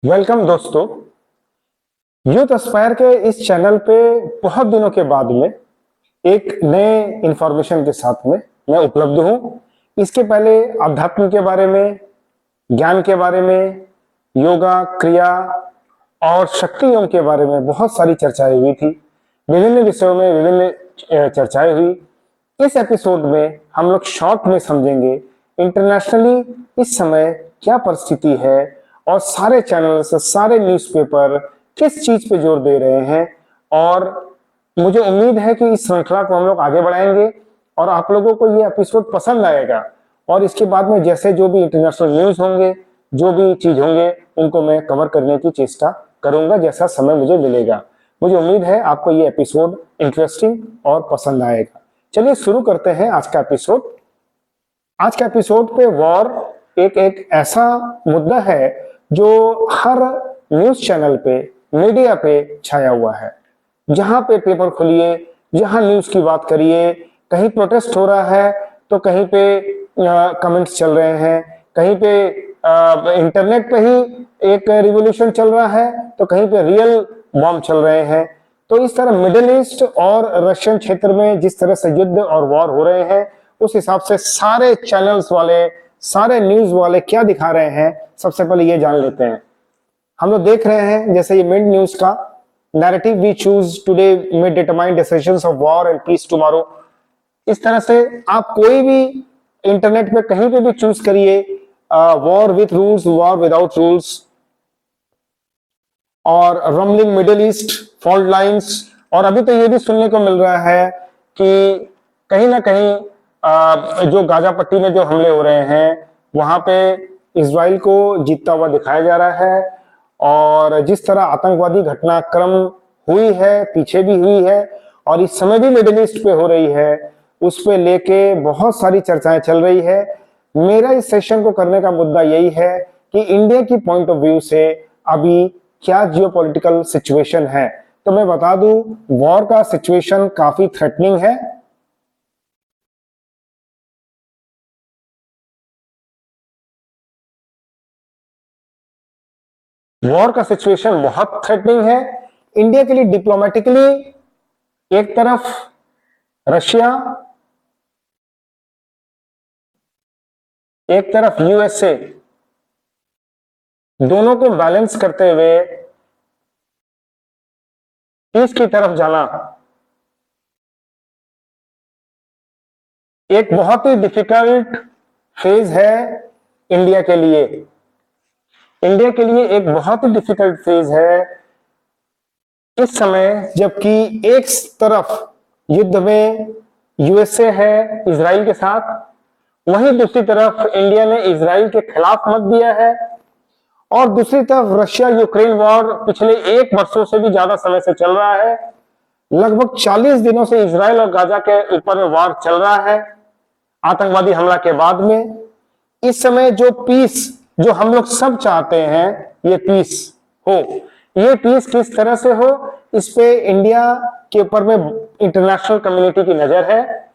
Welcome दोस्तों। Youth Aspire के इस चैनल पे बहुत दिनों के बाद में एक नए इंफॉर्मेशन के साथ में मैं उपलब्ध हूँ। इसके पहले अध्यात्म के बारे में, ज्ञान के बारे में, योगा, क्रिया और शक्ति योग के बारे में बहुत सारी चर्चाएं हुई थी। विभिन्न विषयों में विभिन्न चर्चाएं हुई। इस एपिसोड में हम लोग शॉर्ट में समझेंगे इंटरनेशनली इस समय क्या परिस्थिति है और सारे चैनल्स, सारे न्यूज़पेपर किस चीज पे जोर दे रहे हैं। और मुझे उम्मीद है कि इस श्रृंखला को हम लोग आगे बढ़ाएंगे और आप लोगों को ये एपिसोड पसंद आएगा। और इसके बाद में जैसे जो भी इंटरनेशनल न्यूज होंगे, जो भी चीज होंगे, उनको मैं कवर करने की चेष्टा करूंगा जैसा समय मुझे मिलेगा। मुझे उम्मीद है आपको ये एपिसोड इंटरेस्टिंग और पसंद आएगा। चलिए शुरू करते हैं आज का एपिसोड। आज के एपिसोड पे वॉर एक ऐसा मुद्दा है जो हर न्यूज चैनल पे, मीडिया पे छाया हुआ है। जहां पे पेपर खोलिए, जहां न्यूज की बात करिए, कहीं प्रोटेस्ट हो रहा है तो कहीं पे कमेंट्स चल रहे हैं, कहीं पे इंटरनेट पे ही एक रिवॉल्यूशन चल रहा है तो कहीं पे रियल बॉम्ब चल रहे हैं। तो इस तरह मिडिल ईस्ट और रशियन क्षेत्र में जिस तरह से युद्ध और वॉर हो रहे हैं, उस हिसाब से सारे चैनल्स वाले, सारे न्यूज वाले क्या दिखा रहे हैं, सबसे पहले ये जान लेते हैं। हम लोग देख रहे हैं जैसे ये मिड न्यूज का narrative we choose today may determine decisions of war and peace tomorrow. इस तरह से आप कोई भी इंटरनेट पे कहीं पे भी चूज करिए, war with rules, war without rules, और रमलिंग मिडिल ईस्ट, फॉल्ट लाइंस। और अभी तो ये भी सुनने को मिल रहा है कि कहीं ना कहीं जो गाजा पट्टी में जो हमले हो रहे हैं वहां पे इजराइल को जीतता हुआ दिखाया जा रहा है। और जिस तरह आतंकवादी घटनाक्रम हुई है, पीछे भी हुई है और इस समय भी मिडिल ईस्ट पे हो रही है, उस पे लेके बहुत सारी चर्चाएं चल रही है। मेरा इस सेशन को करने का मुद्दा यही है कि इंडिया की पॉइंट ऑफ व्यू से अभी क्या जियोपॉलिटिकल सिचुएशन है। तो मैं बता दूं, वॉर का सिचुएशन काफी थ्रेटनिंग है। वॉर का सिचुएशन बहुत थ्रेटनिंग है इंडिया के लिए। डिप्लोमेटिकली एक तरफ रशिया, एक तरफ यूएसए, दोनों को बैलेंस करते हुए पीस की तरफ जाना एक बहुत ही डिफिकल्ट फेज है इंडिया के लिए। इंडिया के लिए एक बहुत ही डिफिकल्ट फेज है इस समय, जबकि एक तरफ युद्ध में यूएसए है इजराइल के साथ, वहीं दूसरी तरफ इंडिया ने इजराइल के खिलाफ मत दिया है। और दूसरी तरफ रशिया यूक्रेन वॉर पिछले 1 वर्षों से भी ज्यादा समय से चल रहा है। लगभग 40 दिनों से इजराइल और गाजा के ऊपर में वॉर चल रहा है आतंकवादी हमला के बाद में। इस समय जो पीस, जो हम लोग सब चाहते हैं ये पीस हो, ये पीस किस तरह से हो, इस पे इंडिया के ऊपर में इंटरनेशनल कम्युनिटी की नजर है।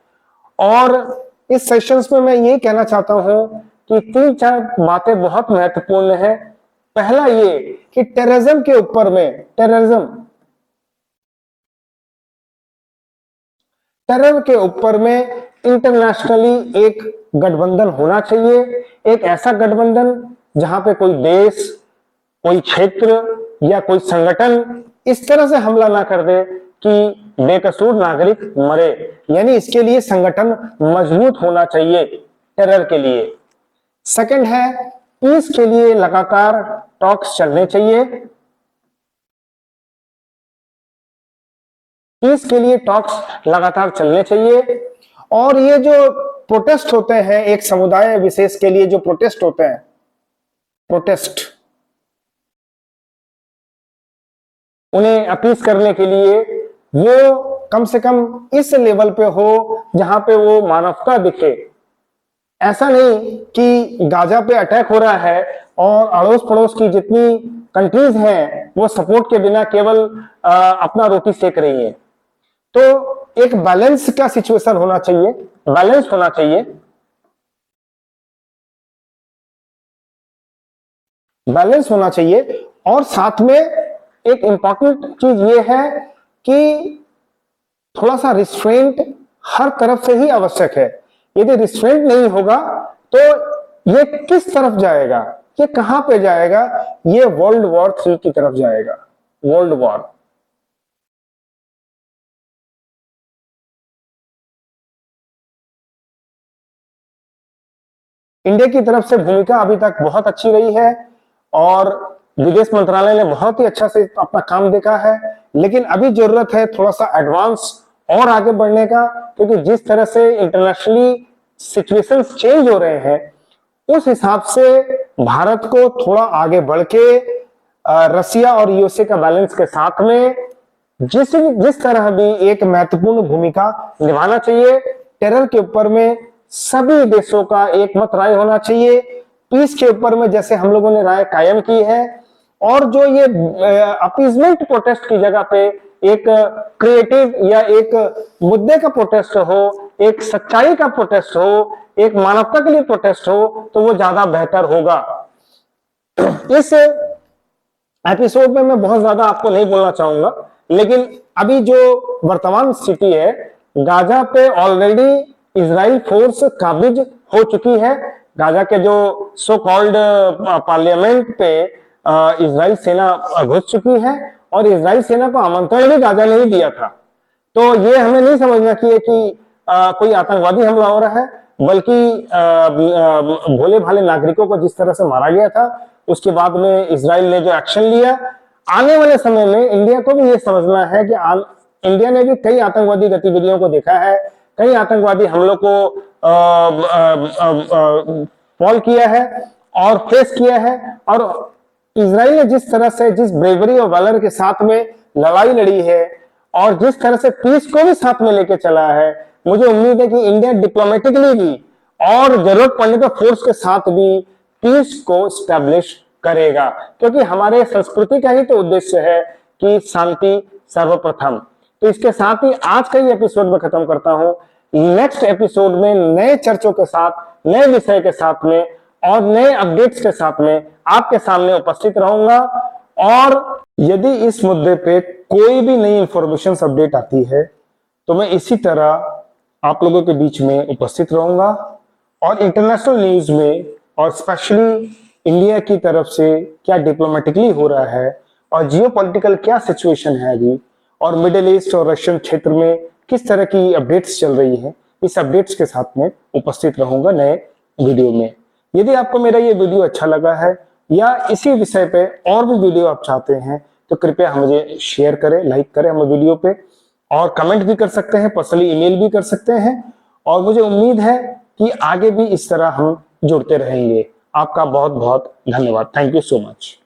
और इस सेशंस में मैं ये कहना चाहता हूं कि 3-4 बातें बहुत महत्वपूर्ण है। पहला ये कि टेररिज्म के ऊपर में, टेरर के ऊपर में इंटरनेशनली एक गठबंधन होना चाहिए। एक ऐसा गठबंधन जहां पे कोई देश, कोई क्षेत्र या कोई संगठन इस तरह से हमला ना कर दे कि बेकसूर नागरिक मरे। यानी इसके लिए संगठन मजबूत होना चाहिए टेरर के लिए। सेकंड है, पीस के लिए लगातार टॉक्स चलने चाहिए। पीस के लिए टॉक्स लगातार चलने चाहिए। और ये जो प्रोटेस्ट होते हैं, एक समुदाय विशेष के लिए जो प्रोटेस्ट होते हैं, प्रोटेस्ट, उन्हें अपीस करने के लिए वो कम से कम इस लेवल पे हो जहां पे वो मानवता दिखे। ऐसा नहीं कि गाजा पे अटैक हो रहा है और अड़ोस पड़ोस की जितनी कंट्रीज हैं वो सपोर्ट के बिना केवल अपना रोटी सेक रही है। तो एक बैलेंस का सिचुएशन होना चाहिए, बैलेंस होना चाहिए, बैलेंस होना चाहिए। और साथ में एक इंपॉर्टेंट चीज ये है कि थोड़ा सा रिस्ट्रेंट हर तरफ से ही आवश्यक है। यदि रिस्ट्रेंट नहीं होगा तो ये किस तरफ जाएगा, ये कहां पे जाएगा, ये वर्ल्ड वॉर 3 की तरफ जाएगा। वर्ल्ड वॉर इंडिया की तरफ से भूमिका अभी तक बहुत अच्छी रही है और विदेश मंत्रालय ने बहुत ही अच्छा से अपना काम देखा है, लेकिन अभी जरूरत है थोड़ा सा एडवांस और आगे बढ़ने का, क्योंकि जिस तरह से इंटरनेशनली सिचुएशंस चेंज हो रहे हैं उस हिसाब से भारत को थोड़ा आगे बढ़ के रसिया और यूएसए का बैलेंस के साथ में जिस तरह भी एक महत्वपूर्ण भूमिका निभाना चाहिए। टेरर के ऊपर में सभी देशों का एक मत राय होना चाहिए। पीस के ऊपर में जैसे हम लोगों ने राय कायम की है, और जो ये अपीजमेंट प्रोटेस्ट की जगह पे एक क्रिएटिव या एक मुद्दे का प्रोटेस्ट हो, एक सच्चाई का प्रोटेस्ट हो, एक मानवता के लिए प्रोटेस्ट हो, तो वो ज्यादा बेहतर होगा। इस एपिसोड में मैं बहुत ज्यादा आपको नहीं बोलना चाहूंगा, लेकिन अभी जो वर्तमान स्थिति है, गाजा पे ऑलरेडी इजराइल फोर्स काबिज हो चुकी है। गाजा के जो सो कॉल्ड पार्लियामेंट पे इजराइल सेना घुस चुकी है, और इजराइल सेना को आमंत्रण भी गाजा ने ही दिया था। तो ये हमें नहीं समझना चाहिए कि कोई आतंकवादी हमला हो रहा है, बल्कि भोले भाले नागरिकों को जिस तरह से मारा गया था, उसके बाद में इजराइल ने जो एक्शन लिया, आने वाले समय में इंडिया को भी ये समझना है कि इंडिया ने भी कई आतंकवादी गतिविधियों को देखा है, कई आतंकवादी हमलों को फॉल किया है और फेस किया है, और इजराइल ने जिस तरह से, जिस ब्रेवरी और वैलर के साथ में लड़ाई लड़ी है और जिस तरह से पीस को भी साथ में लेके चला है, मुझे उम्मीद है कि इंडिया डिप्लोमेटिकली भी और जरूरत पड़ने पर फोर्स के साथ भी पीस को स्टैब्लिश करेगा, क्योंकि हमारे संस्कृति का ही तो उद्देश्य है कि शांति सर्वप्रथम। तो इसके साथ ही आज का ये एपिसोड में खत्म करता हूं। नेक्स्ट एपिसोड में नए चर्चों के साथ, नए विषय के साथ में और नए अपडेट्स के साथ में आपके सामने उपस्थित रहूंगा। और यदि इस मुद्दे पे कोई भी नई इंफॉर्मेशन अपडेट आती है तो मैं इसी तरह आप लोगों के बीच में उपस्थित रहूंगा, और इंटरनेशनल न्यूज में और स्पेशली इंडिया की तरफ से क्या डिप्लोमेटिकली हो रहा है और जियोपॉलिटिकल क्या सिचुएशन है अभी, और मिडिल ईस्ट और रशियन क्षेत्र में किस तरह की अपडेट्स चल रही है, इस अपडेट्स के साथ में उपस्थित रहूंगा नए वीडियो में। यदि आपको मेरा ये वीडियो अच्छा लगा है या इसी विषय पे और भी वीडियो आप चाहते हैं तो कृपया मुझे शेयर करें, लाइक करें हमें वीडियो पे, और कमेंट भी कर सकते हैं, पर्सनली ईमेल भी कर सकते हैं। और मुझे उम्मीद है कि आगे भी इस तरह हम जुड़ते रहेंगे। आपका बहुत बहुत धन्यवाद। Thank you so much.